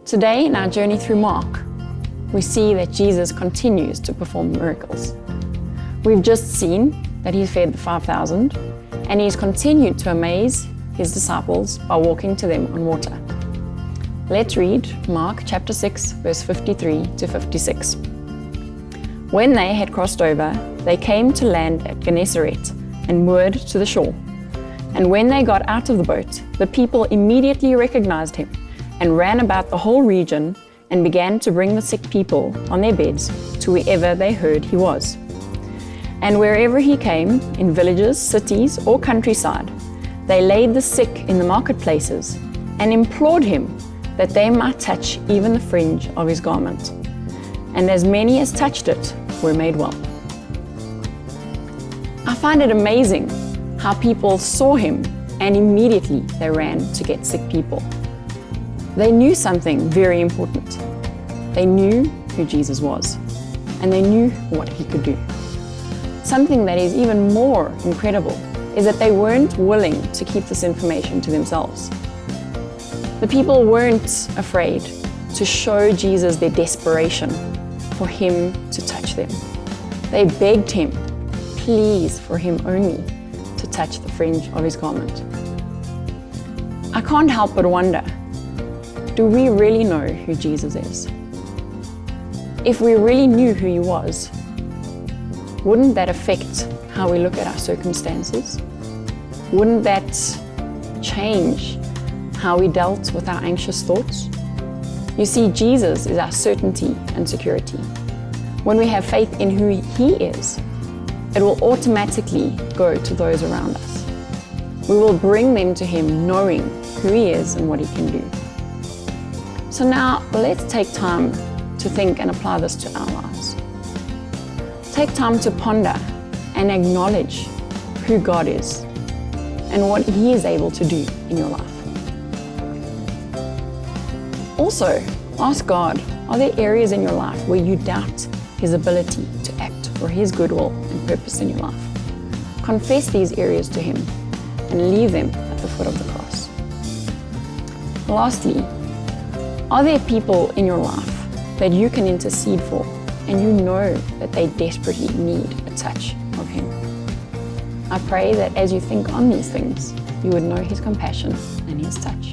Today, in our journey through Mark, we see that Jesus continues to perform miracles. We've just seen that he fed the 5,000, and he's continued to amaze his disciples by walking to them on water. Let's read Mark chapter 6, verse 53 to 56. When they had crossed over, they came to land at Gennesaret and moored to the shore. And when they got out of the boat, the people immediately recognized him and ran about the whole region and began to bring the sick people on their beds to wherever they heard he was. And wherever he came, in villages, cities, or countryside, they laid the sick in the marketplaces and implored him that they might touch even the fringe of his garment. And as many as touched it were made well. I find it amazing how people saw him and immediately they ran to get sick people. They knew something very important. They knew who Jesus was, and they knew what he could do. Something that is even more incredible is that they weren't willing to keep this information to themselves. The people weren't afraid to show Jesus their desperation for him to touch them. They begged him, please, for him only to touch the fringe of his garment. I can't help but wonder, do we really know who Jesus is? If we really knew who he was, wouldn't that affect how we look at our circumstances? Wouldn't that change how we dealt with our anxious thoughts? You see, Jesus is our certainty and security. When we have faith in who he is, it will automatically go to those around us. We will bring them to him knowing who he is and what he can do. So now let's take time to think and apply this to our lives. Take time to ponder and acknowledge who God is and what he is able to do in your life. Also, ask God, are there areas in your life where you doubt his ability to act for his good will and purpose in your life? Confess these areas to him and leave them at the foot of the cross. Lastly, are there people in your life that you can intercede for and you know that they desperately need a touch of him? I pray that as you think on these things, you would know his compassion and his touch.